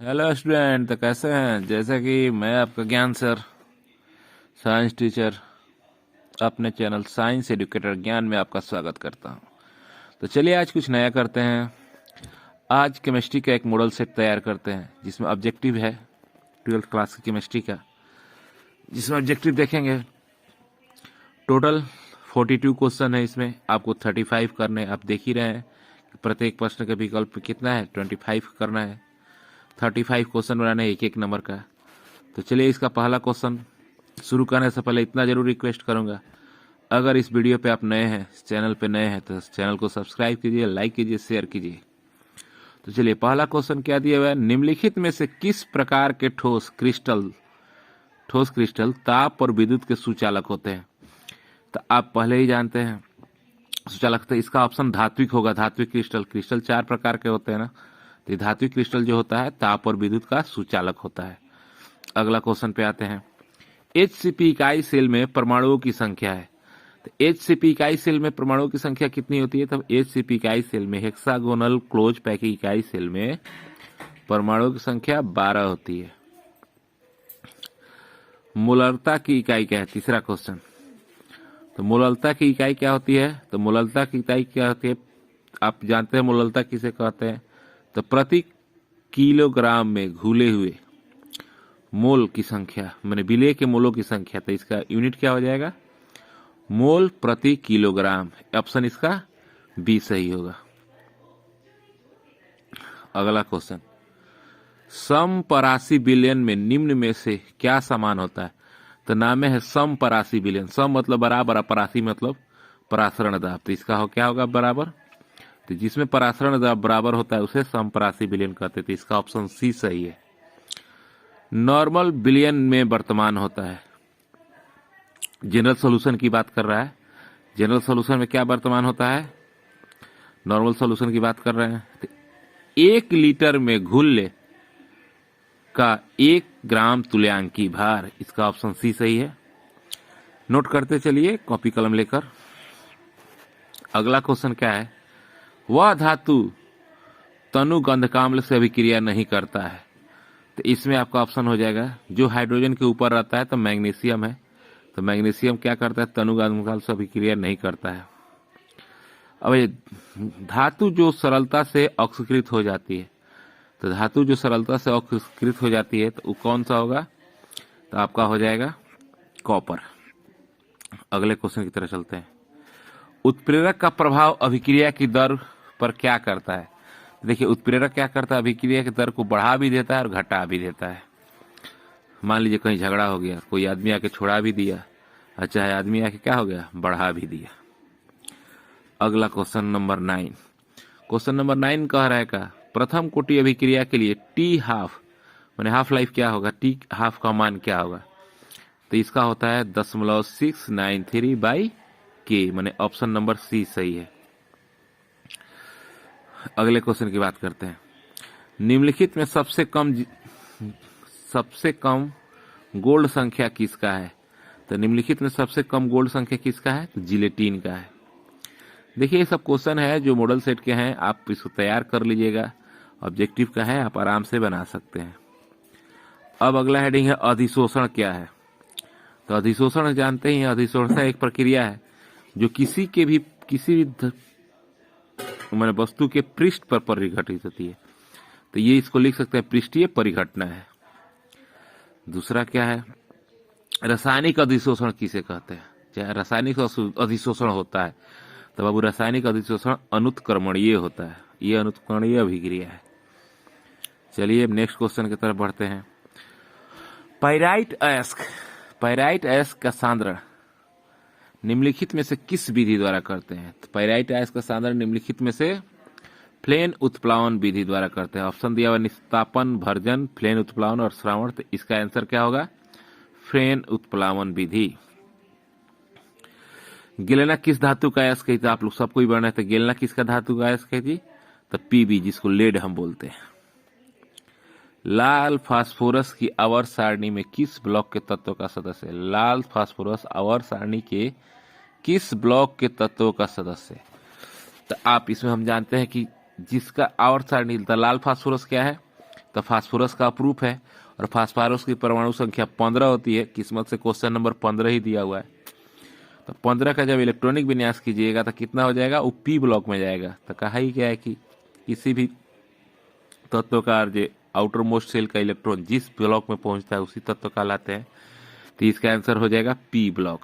Hello student, तो कैसे हैं? जैसा कि मैं आपका ज्ञान सर, साइंस टीचर, अपने चैनल साइंस एजुकेटर ज्ञान में आपका स्वागत करता हूं। तो चलिए आज कुछ नया करते हैं। आज केमिस्ट्री का एक मॉडल सेट तैयार करते हैं जिसमें ऑब्जेक्टिव है 12th क्लास की केमिस्ट्री का, जिसमें ऑब्जेक्टिव देखेंगे। टोटल 42 क्वेश्चन है, इसमें आपको 35 करने हैं। आप देख ही रहे हैं कि प्रत्येक प्रश्न के विकल्प कितना है, 25 करना है। 35 क्वेश्चन बनाने एक एक नंबर का। तो चलिए इसका पहला क्वेश्चन शुरू करने से पहले इतना जरूर रिक्वेस्ट करूंगा, अगर इस वीडियो पे आप नए हैं, इस चैनल पे नए हैं, तो इस चैनल को सब्सक्राइब कीजिए, लाइक कीजिए, शेयर कीजिए। तो चलिए पहला क्वेश्चन क्या दिया हुआ है, निम्नलिखित में से किस प्रकार के ठोस क्रिस्टल ताप और विद्युत के सुचालक होते हैं? तो आप पहले ही जानते हैं सुचालक, तो इसका ऑप्शन धात्विक होगा। धात्विक क्रिस्टल 4 प्रकार के होते हैं ना, तो ये धात्विक क्रिस्टल जो होता है ताप और विद्युत का सुचालक होता है। अगला क्वेश्चन पे आते हैं। एचसीपी इकाई सेल में परमाणुओं की संख्या है। तो एचसीपी इकाई सेल में परमाणुओं की संख्या कितनी होती है? तब एचसीपी इकाई सेल में, हेक्सागोनल क्लोज पैकिंग इकाई सेल में परमाणुओं की संख्या 12 होती है। मोलरता की इकाई क्या है? तीसरा क्वेश्चन। तो मोलरता की इकाई क्या होती है? तो मोलरता की इकाई क्या होती है, आप जानते हैं मोलरता किसे कहते हैं? तो प्रति किलोग्राम में घुले हुए मोल की संख्या, मैंने विलेय के मोलों की संख्या। तो इसका यूनिट क्या हो जाएगा? मोल प्रति किलोग्राम। ऑप्शन इसका बी सही होगा। अगला क्वेश्चन, समपरासी विलयन में निम्न में से क्या समान होता है? तो नाम है समपरासी विलयन। सम मतलब बराबर, परासी मतलब परासरण दाब। तो इसका क्या होगा? बराबर। तो जिसमें परासरण दाब बराबर होता है उसे समपरासी विलयन कहते थे। इसका ऑप्शन सी सही है। नॉर्मल विलयन में वर्तमान होता है। जनरल सॉल्यूशन की बात कर रहा है। जनरल सॉल्यूशन में क्या वर्तमान होता है? नॉर्मल सॉल्यूशन की बात कर रहे हैं। तो 1 लीटर में घुल का 1 ग्राम तुल्यांकी भार। इसका ऑप्शन सी सही है। नोट करते चलिए कॉपी कलम लेकर। अगला क्वेश्चन क्या है, वह धातु तनु गंधकाम्ल से अभिक्रिया नहीं करता है। तो इसमें आपका ऑप्शन हो जाएगा, जो हाइड्रोजन के ऊपर रहता है तो मैग्नीशियम है। तो मैग्नीशियम क्या करता है? तनु गंधकाम्ल से अभिक्रिया नहीं करता है। अब ये धातु जो सरलता से ऑक्सीकृत हो जाती है, तो धातु जो सरलता से ऑक्सीकृत हो जाती है तो वो कौन सा होगा? तो आपका हो जाएगा कॉपर। अगले क्वेश्चन की तरफ चलते हैं। उत्प्रेरक का प्रभाव अभिक्रिया की दर पर क्या करता है? देखिए उत्प्रेरक क्या करता है, अभिक्रिया की दर को बढ़ा भी देता है और घटा भी देता है। मान लीजिए कहीं झगड़ा हो गया, कोई आदमी आके छोड़ा भी दिया, और चाहे आदमी आके क्या हो गया, बढ़ा भी दिया। अगला क्वेश्चन नंबर 9। क्वेश्चन नंबर 9 कह रहा है का प्रथम कोटि अभिक्रिया के लिए टी हाफ माने हाफ लाइफ क्या होगा? टी हाफ का मान क्या होगा? तो इसका होता है 0.693 बाई के, माने ऑप्शन नंबर सी सही है। अगले क्वेश्चन की बात करते हैं। निम्नलिखित में सबसे कम गोल्ड संख्या किसका है? तो निम्नलिखित में सबसे कम गोल्ड संख्या किसका है? तो जिलेटिन का है। देखिए ये सब क्वेश्चन है जो मॉडल सेट के हैं, आप इसको तैयार कर लीजिएगा। ऑब्जेक्टिव का है, आप आराम से बना सकते हैं। अब अगला हेडिंग है अधिशोषण क्या है? तो अधिशोषण जानते ही हैं, अधिशोषण एक प्रक्रिया है जो किसी भी माने वस्तु के पृष्ठ पर परिघटित होती है। तो ये इसको लिख सकते हैं पृष्ठीय परिघटना है। दूसरा क्या है, रासायनिक अधिशोषण किसे कहते हैं? चाहे रासायनिक अधिशोषण होता है तो बाबू रासायनिक अधिशोषण अनुत्क्रमणीय होता है। ये अनुत्क्रमणीय अभिक्रिया है। चलिए अब नेक्स्ट क्वेश्चन की तरफ बढ़ते हैं। पाइराइट अयस्क का सांद्रण निम्नलिखित में से किस विधि द्वारा करते हैं? तो पाइराइट अयस्क का सांद्रण निम्नलिखित में से फ्लेन उत्प्लावन विधि द्वारा करते हैं। ऑप्शन दिया हुआ निस्तापन, भर्जन, फ्लेन उत्प्लावन और श्रावण। तो इसका आंसर क्या होगा? फ्लेन उत्प्लावन विधि। गेलेना किस धातु का अयस्क है? तो आप लोग सबको ही बढ़ना है। तो गेलेना किसका धातु का अयस्क है जी? तो पीबी, जिसको लेड हम बोलते हैं। लाल फास्फोरस की आवर्त सारणी में किस ब्लॉक के तत्व का सदस्य है? लाल फास्फोरस आवर्त सारणी के किस ब्लॉक के तत्वों का सदस्य है? तो आप इसमें हम जानते हैं कि जिसका आवर्त सारणी, लाल फास्फोरस क्या है? तो फास्फोरस का अप्रूफ है, और फास्फोरस की परमाणु संख्या 15 होती है। किस्मत से क्वेश्चन नंबर 15 ही दिया हुआ है। तो 15 का जब इलेक्ट्रॉनिक विन्यास कीजिएगा तो कितना हो जाएगा, वो पी ब्लॉक में जाएगा। तो कहा ही क्या है कि किसी भी तत्व का जो आउटर मोस्ट सेल का इलेक्ट्रॉन जिस ब्लॉक में पहुंचता है उसी तत्व कहलाते हैं। तो इसका आंसर हो जाएगा पी ब्लॉक।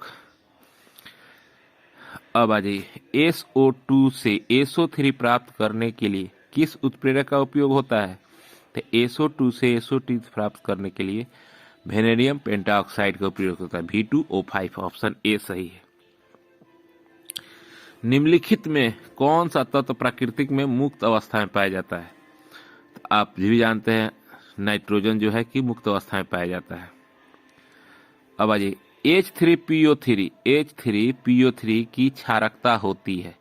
अब आ जाइए, SO2 से SO3 प्राप्त करने के लिए किस उत्प्रेरक का उपयोग होता है? तो SO2 से SO3 प्राप्त करने के लिए वेनेडियम पेंटाऑक्साइड का उपयोग होता है, V2O5। ऑप्शन ए सही है। निम्नलिखित में कौन सा तत्व प्राकृतिक में मुक्त अवस्था में पाया जाता है? तो आप भी जानते हैं नाइट्रोजन जो है कि मुक्त अवस्था में पाया जाता है। अब आ जाइए, H3PO3 की क्षारकता होती है,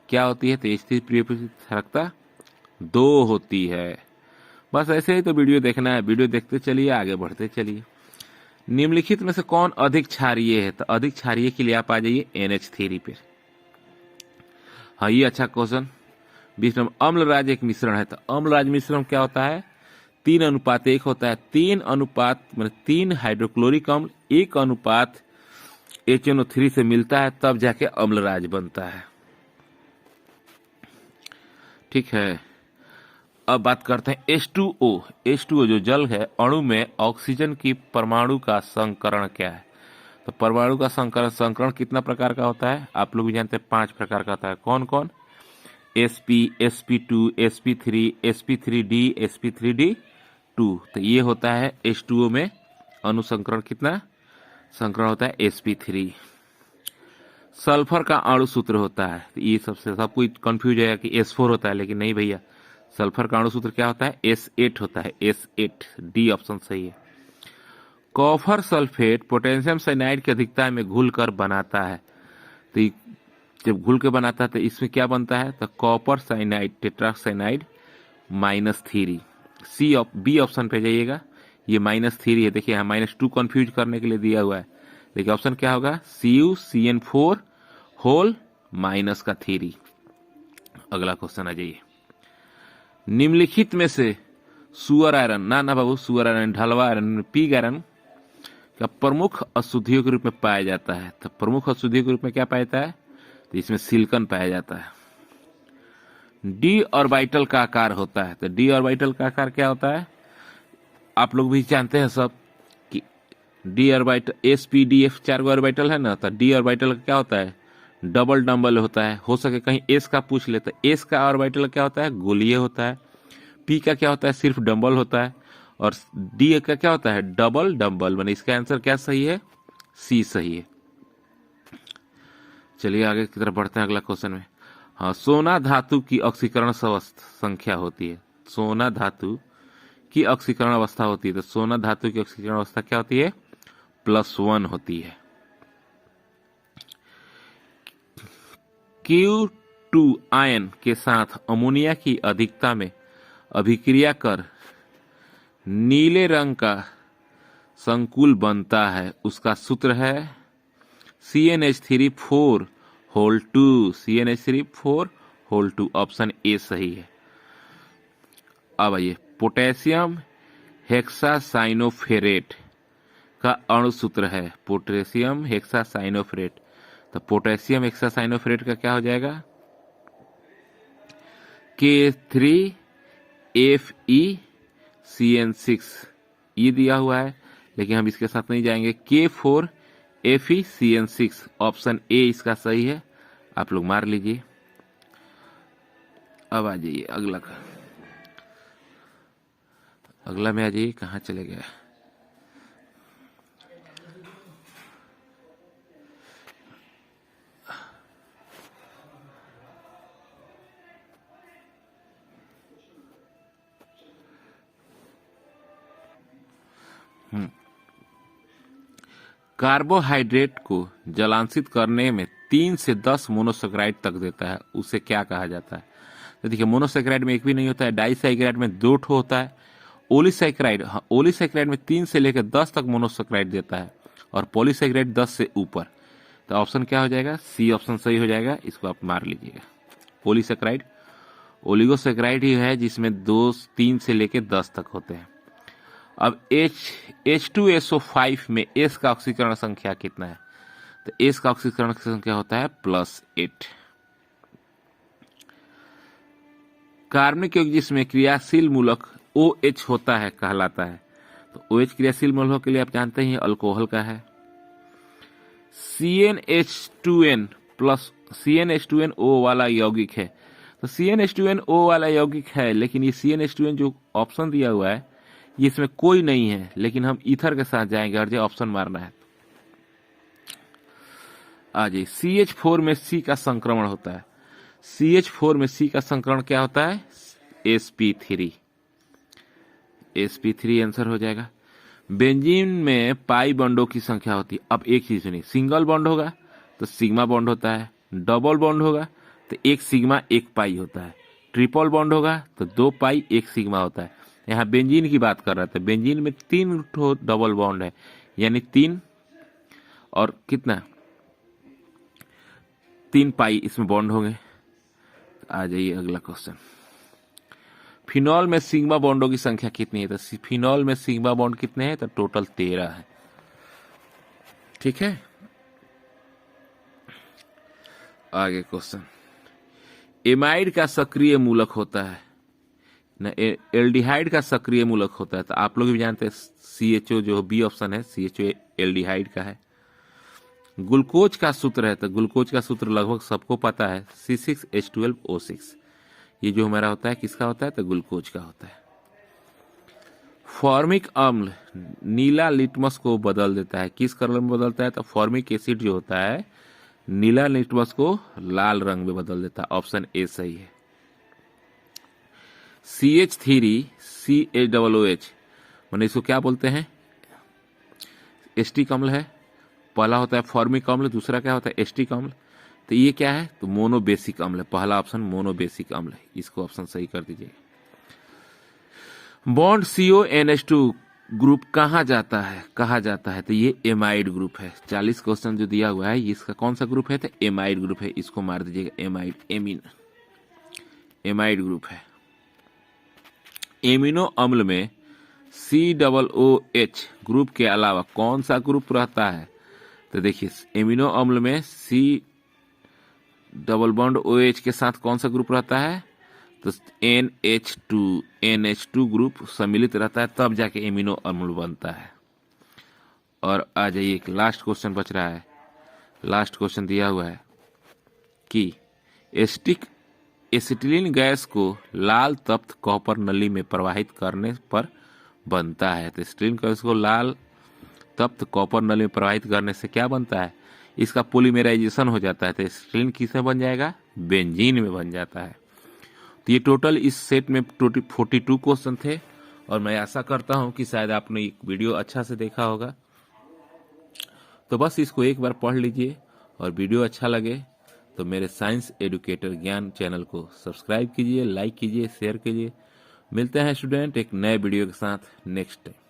क्या होती है? तो H3PO3 की क्षारकता 2 होती है। बस ऐसे ही तो वीडियो देखना है, वीडियो देखते चलिए, आगे बढ़ते चलिए। निम्नलिखित में से कौन अधिक क्षारीय है? तो अधिक क्षारीय के लिए आप आ जाइए NH3 पे। हाँ, ये अच्छा क्वेश्चन। 20 नंबर, अम्लराज एक मिश्रण है। तो अम्लराज मिश्रण क्या होता है? 3:1 होता है। 3 हाइड्रोक्लोरिक अम्ल 1 HNO3 से मिलता है, तब जाके अम्लराज बनता है। ठीक है, अब बात करते हैं H2O। H2O जो जल है, अणु में ऑक्सीजन की परमाणु का संकरण क्या है? तो परमाणु का संकरण कितना प्रकार का होता है? आप लोग भी जानते हैं 5 प्रकार का होता है। कौन कौन? sp, sp2, sp3, sp3d, sp3d2। तो ये होता है H2O में अनुसंकरण। कितना संकरण होता है? sp3। सल्फर का अणु सूत्र होता है, तो ये सबसे सब कोई कंफ्यूज है कि S4 होता है, लेकिन नहीं भैया, सल्फर का अणु सूत्र क्या होता है? S8 होता है, S8। डी ऑप्शन सही है। कॉपर सल्फेट पोटेशियम साइनाइड की अधिकता में घुलकर बनाता है। तो जब घुल के बनाता है तो इसमें क्या बनता है? तो कॉपर साइनाइड टेट्रासाइनाइड -3। बी ऑप्शन पे जाइएगा, ये -3 है। देखिए यहाँ -2 कंफ्यूज करने के लिए दिया हुआ है, लेकिन ऑप्शन क्या होगा? CuCN4 whole -3। अगला क्वेश्चन आ जाइए, निम्नलिखित में से सुअर आयरन, ना बाबू, सुअर आयरन, ढलवा आयरन, पिग आयरन का प्रमुख अशुद्धियों के रूप में पाया जाता है। तो प्रमुख अशुद्धियों के रूप में क्या पाया जाता है? तो इसमें सिलिकॉन पाया जाता है। डी ऑर्बिटल का आकार होता है। तो डी ऑर्बिटल का आकार क्या होता है? आप लोग भी जानते हैं सब कि डी ऑर्बिटल SPDF 4 गो ऑर्बिटल है ना। तो डी ऑर्बिटल का क्या होता है? डबल डम्बल होता है। हो सके कहीं एस का पूछ ले, तो एस का ऑर्बिटल क्या होता है? गोलीय होता है। पी का क्या होता है? सिर्फ डम्बल होता है। और डी का क्या होता है? Double dumbbell. माने इसका आंसर क्या सही है? सी सही है। चलिए आगे की तरफ बढ़ते हैं अगला क्वेश्चन में। हाँ, सोना धातु की ऑक्सीकरण संख्या होती है। सोना धातु की ऑक्सीकरण अवस्था होती है। तो सोना धातु की ऑक्सीकरण अवस्था क्या होती है? +1 होती है। Q2 आयन के साथ अमोनिया की अधिकता में अभिक्रिया कर नीले रंग का संकुल बनता है, उसका सूत्र है CnH3 whole 2। CnH3 whole 2। Option A सही है। अब आइए, पोटेशियम हेक्सासाइनोफेरेट का अणु सूत्र है। Potassium hexacyanoferrate. तो पोटेशियम हेक्सासाइनोफेरेट का क्या हो जाएगा? K3FeCN6। ये दिया हुआ है, लेकिन हम इसके साथ नहीं जाएंगे। K4FeCN6। ऑप्शन ए इसका सही है। आप लोग मार लीजिए। अब आ जाइए अगला में आ जाइए। कहाँ चले गए? कार्बोहाइड्रेट को जलांशित करने में 3 से 10 मोनोसेक्राइड तक देता है, उसे क्या कहा जाता है? तो देखिए, मोनोसेक्राइड में एक भी नहीं होता है। डाइसेक्राइड में 2 ठो होता है। ओलिसेक्राइड, हाँ, ओलिसेक्राइड में 3 से लेकर 10 तक मोनोसेक्राइड देता है, और पॉलीसेक्राइड 10 से ऊपर। तो ऑप्शन क्या हो जाएगा? सी ऑप्शन सही हो जाएगा। इसको आप मार लीजिएगा। पॉलीसेक्राइड ओलिगोसैकेराइड ही है जिसमें 2, 3 से लेके 10 तक होते हैं। अब H2SO5 में S का ऑक्सीकरण संख्या कितना है? तो S का ऑक्सीकरण संख्या होता है +8। कार्बनिक यौगिक जिसमें क्रियाशील मूलक OH होता है कहलाता है। तो OH क्रियाशील मूलकों के लिए आप जानते ही अल्कोहल का है। CnH2n वाला यौगिक है। तो CnH2nO वाला यौगिक है, लेकिन ये CnH2n जो ऑप्शन दिया हुआ है ये इसमें कोई नहीं है, लेकिन हम ईथर के साथ जाएंगे और जो ऑप्शन मारना है। आ जाइए, CH4 में C का संक्रमण होता है। CH4 में C का संक्रमण क्या होता है? sp3 आंसर हो जाएगा। बेंजीन में पाई बॉन्डों की संख्या होती है। अब एक चीज सुनिए, सिंगल बॉन्ड होगा तो सिग्मा बॉन्ड होता है, डबल बॉन्ड होगा तो 1 सिग्मा 1 पाई होता है, ट्रिपल बॉन्ड होगा तो 2 पाई 1 सिग्मा होता है। यहाँ बेंजीन की बात कर रहे थे, बेंजीन में 3 डबल बॉन्ड है, यानी 3 और कितना 3 पाई इसमें बॉन्ड होंगे। आ जाइए अगला क्वेश्चन, फिनॉल में सिग्मा बॉन्डों की संख्या कितनी है? तो फिनॉल में सिग्मा बॉन्ड कितने हैं? तो टोटल 13 है। ठीक है, आगे क्वेश्चन, एमाइड का सक्रिय मूलक होता है ना, एल्डिहाइड का सक्रिय मूलक होता है। तो आप लोग भी जानते हैं CHO जो बी ऑप्शन है, CHO एल्डिहाइड का है। ग्लूकोज का सूत्र है, तो ग्लूकोज का सूत्र लगभग सबको पता है, C6H12O6। ये जो हमारा होता है किसका होता है? तो ग्लूकोज का होता है। फॉर्मिक अम्ल नीला लिटमस को बदल देता है, किस कलर में बदलता है? तो फॉर्मिक एसिड जो होता है नीला लिटमस को लाल रंग में बदल देता है। ऑप्शन ए सही है। CH3CHOOH मैंने इसको क्या बोलते हैं? एस्टिक अम्ल है। पहला होता है फॉर्मिक अम्ल, दूसरा क्या होता है? एस्टिक अम्ल। तो ये क्या है? तो मोनोबेसिक अम्ल है। पहला ऑप्शन मोनोबेसिक अम्ल है, इसको ऑप्शन सही कर दीजिए। बॉन्ड CONH2 ग्रुप कहा जाता है? तो ये एमाइड ग्रुप है। 40 क्वेश्चन जो दिया हुआ है इसका कौन सा ग्रुप है? तो एमाइड ग्रुप है, इसको मार दीजिएगा। एमाइड ग्रुप है। एमिनो अम्ल में COOH ग्रुप के अलावा कौन सा ग्रुप रहता है? तो देखिए, एमिनो अम्ल में COOH के साथ कौन सा ग्रुप रहता है? तो NH2 ग्रुप सम्मिलित रहता है, तब जाके एमिनो अम्ल बनता है। और आ जाइए, एक लास्ट क्वेश्चन बच रहा है। लास्ट क्वेश्चन दिया हुआ है कि एसिटिलीन गैस को लाल तप्त कॉपर नली में प्रवाहित करने पर बनता है। तो एसिटिलीन गैस को लाल तप्त कॉपर नली में प्रवाहित करने से क्या बनता है? इसका पॉलीमराइजेशन हो जाता है। तो एसिटिलीन किसमें बन जाएगा? बेंजीन में बन जाता है। तो ये टोटल इस सेट में 42 क्वेश्चन थे, और मैं आशा करता हूं कि शायद आपने एक वीडियो अच्छा से देखा होगा। तो बस इसको एक बार पढ़ लीजिए, और वीडियो अच्छा लगे तो मेरे साइंस एडुकेटर ज्ञान चैनल को सब्सक्राइब कीजिए, लाइक कीजिए, शेयर कीजिए। मिलते हैं स्टूडेंट एक नए वीडियो के साथ नेक्स्ट टाइम।